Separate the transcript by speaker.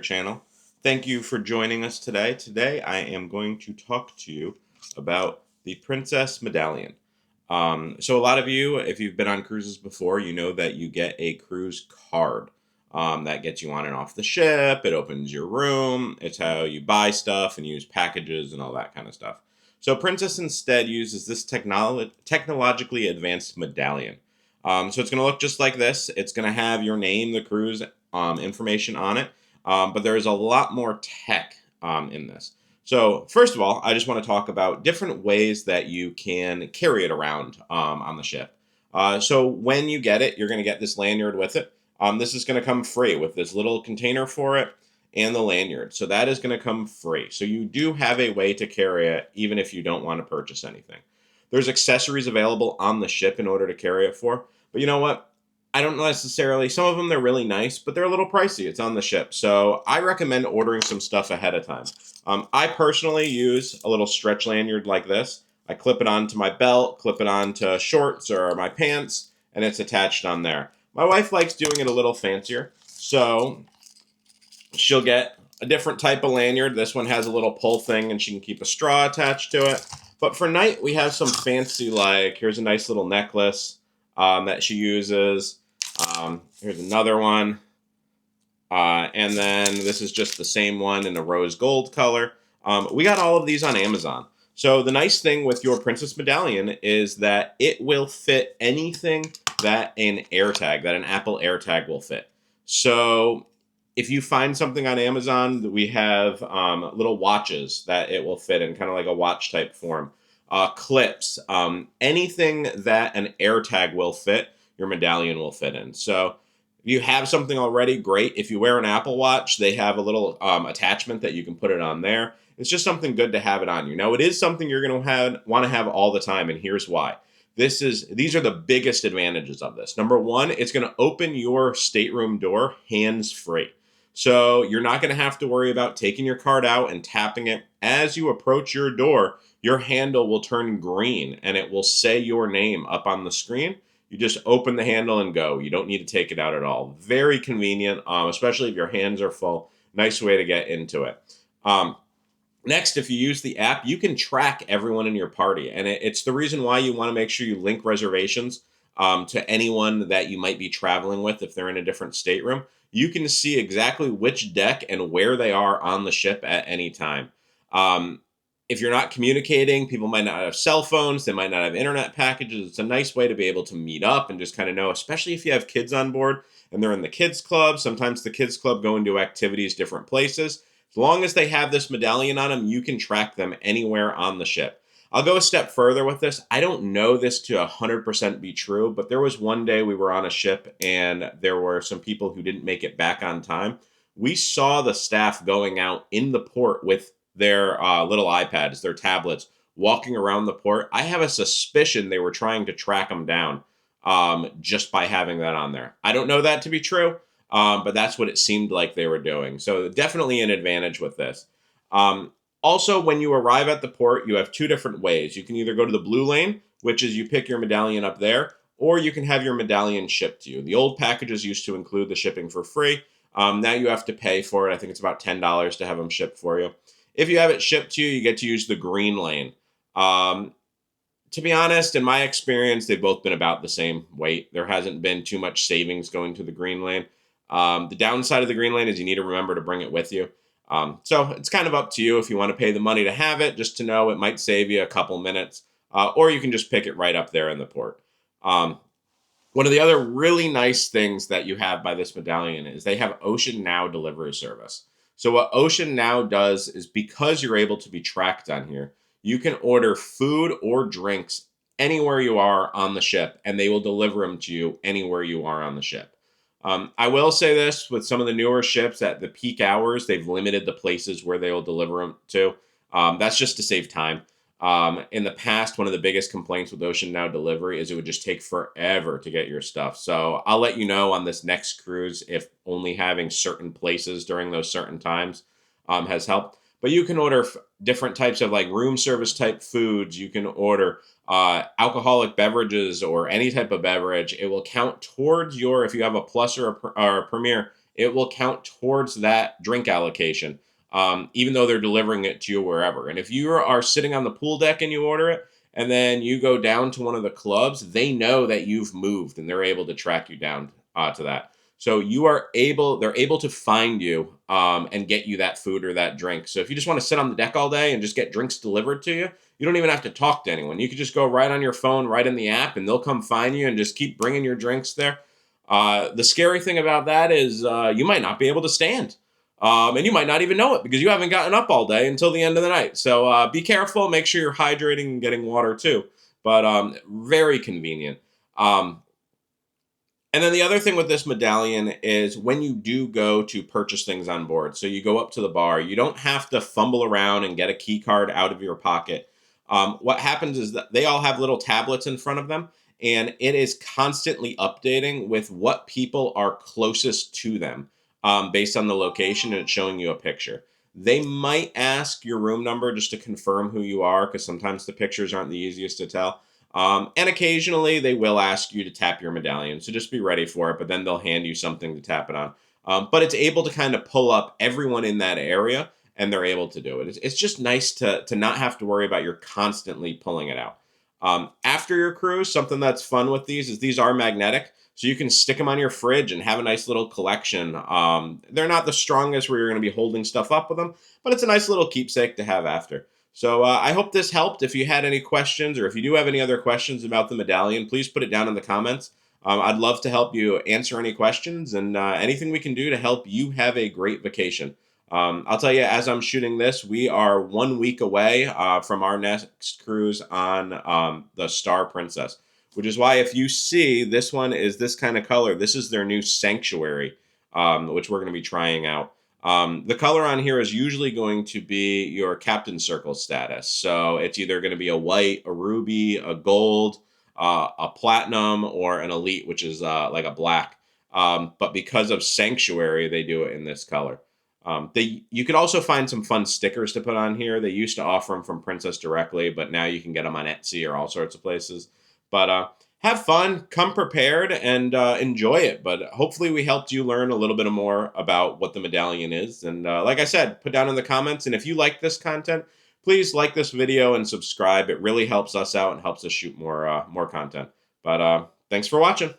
Speaker 1: channel. Thank you for joining us today. Today I am going to talk to you about the Princess Medallion. So a lot of you, if you've been on cruises before, you know that you get a cruise card that gets you on and off the ship. It opens your room. It's how you buy stuff and use packages and all that kind of stuff. So Princess instead uses this technologically advanced medallion. So it's going to look just like this. It's going to have your name, the cruise information on it, but there is a lot more tech in this. So first of all, I just want to talk about different ways that you can carry it around on the ship. So when you get it, you're going to get this lanyard with it. This is going to come free with this little container for it and the lanyard. So that is going to come free. So you do have a way to carry it even if you don't want to purchase anything. There's accessories available on the ship in order to carry it for. But you know what? I don't necessarily, some of them they're really nice, but they're a little pricey. It's on the ship. So I recommend ordering some stuff ahead of time. I personally use a little stretch lanyard like this. I clip it onto my belt, clip it onto shorts or my pants, and it's attached on there. My wife likes doing it a little fancier. So she'll get a different type of lanyard. This one has a little pull thing and she can keep a straw attached to it. But for night, we have some fancy, like, here's a nice little necklace that she uses. Here's another one. And then this is just the same one in a rose gold color. We got all of these on Amazon. So the nice thing with your Princess Medallion is that it will fit anything that an Apple AirTag will fit. So if you find something on Amazon, we have little watches that it will fit in, kind of like a watch type form. Clips, anything that an AirTag will fit, your medallion will fit in. So if you have something already, great. If you wear an Apple Watch, they have a little attachment that you can put it on there. It's just something good to have it on you. Now, it is something you're going to want to have all the time, and here's why. These are the biggest advantages of this. Number one, it's going to open your stateroom door hands-free. So you're not going to have to worry about taking your card out and tapping it. As you approach your door, your handle will turn green and it will say your name up on the screen. You just open the handle and go. You don't need to take it out at all. Very convenient, especially if your hands are full. Nice way to get into it. Next, if you use the app, you can track everyone in your party. And it's the reason why you want to make sure you link reservations to anyone that you might be traveling with if they're in a different stateroom. You can see exactly which deck and where they are on the ship at any time. If you're not communicating, people might not have cell phones, they might not have internet packages. It's a nice way to be able to meet up and just kind of know, especially if you have kids on board and they're in the kids club. Sometimes the kids club go and do activities different places. As long as they have this medallion on them, you can track them anywhere on the ship. I'll go a step further with this. I don't know this to 100% be true, but there was one day we were on a ship and there were some people who didn't make it back on time. We saw the staff going out in the port with their little iPads, their tablets, walking around the port. I have a suspicion they were trying to track them down just by having that on there. I don't know that to be true, but that's what it seemed like they were doing. So definitely an advantage with this. Also, when you arrive at the port, you have two different ways. You can either go to the blue lane, which is you pick your medallion up there, or you can have your medallion shipped to you. The old packages used to include the shipping for free. Now you have to pay for it. I think it's about $10 to have them shipped for you. If you have it shipped to you, you get to use the green lane. To be honest, in my experience, they've both been about the same weight. There hasn't been too much savings going to the green lane. The downside of the green lane is you need to remember to bring it with you. So it's kind of up to you if you want to pay the money to have it, just to know it might save you a couple minutes, or you can just pick it right up there in the port. One of the other really nice things that you have by this medallion is they have Ocean Now delivery service. So what Ocean Now does is, because you're able to be tracked on here, you can order food or drinks anywhere you are on the ship, and they will deliver them to you anywhere you are on the ship. I will say this, with some of the newer ships at the peak hours, they've limited the places where they will deliver them to. That's just to save time. In the past, one of the biggest complaints with Ocean Now delivery is it would just take forever to get your stuff. So I'll let you know on this next cruise if only having certain places during those certain times has helped. But you can order different types of like room service type foods. You can order alcoholic beverages or any type of beverage. It will count towards your, if you have a plus or a premier, it will count towards that drink allocation, even though they're delivering it to you wherever. And if you are sitting on the pool deck and you order it, and then you go down to one of the clubs, they know that you've moved and they're able to track you down to that. So they're able to find you and get you that food or that drink. So if you just want to sit on the deck all day and just get drinks delivered to you, you don't even have to talk to anyone. You could just go right on your phone, right in the app, and they'll come find you and just keep bringing your drinks there. The scary thing about that is you might not be able to stand. And you might not even know it because you haven't gotten up all day until the end of the night. So be careful. Make sure you're hydrating and getting water too. But very convenient. And then the other thing with this medallion is when you do go to purchase things on board, so you go up to the bar, you don't have to fumble around and get a key card out of your pocket. What happens is that they all have little tablets in front of them, and it is constantly updating with what people are closest to them based on the location, and it's showing you a picture. They might ask your room number just to confirm who you are, because sometimes the pictures aren't the easiest to tell. And occasionally they will ask you to tap your medallion. So just be ready for it, but then they'll hand you something to tap it on. But it's able to kind of pull up everyone in that area and they're able to do it. It's just nice to not have to worry about you're constantly pulling it out. After your cruise, something that's fun with these is these are magnetic. So you can stick them on your fridge and have a nice little collection. They're not the strongest where you're going to be holding stuff up with them, but it's a nice little keepsake to have after. So I hope this helped. If you had any questions or if you do have any other questions about the medallion, please put it down in the comments. I'd love to help you answer any questions and anything we can do to help you have a great vacation. I'll tell you, as I'm shooting this, we are 1 week away from our next cruise on the Star Princess, which is why if you see this one is this kind of color, this is their new Sanctuary, which we're going to be trying out. The color on here is usually going to be your Captain Circle status. So it's either going to be a white, a ruby, a gold, a platinum, or an elite, which is like a black. But because of Sanctuary, they do it in this color. You could also find some fun stickers to put on here. They used to offer them from Princess directly, but now you can get them on Etsy or all sorts of places. But have fun, come prepared, and enjoy it. But hopefully we helped you learn a little bit more about what the medallion is. And like I said, put down in the comments. And if you like this content, please like this video and subscribe. It really helps us out and helps us shoot more content. But thanks for watching.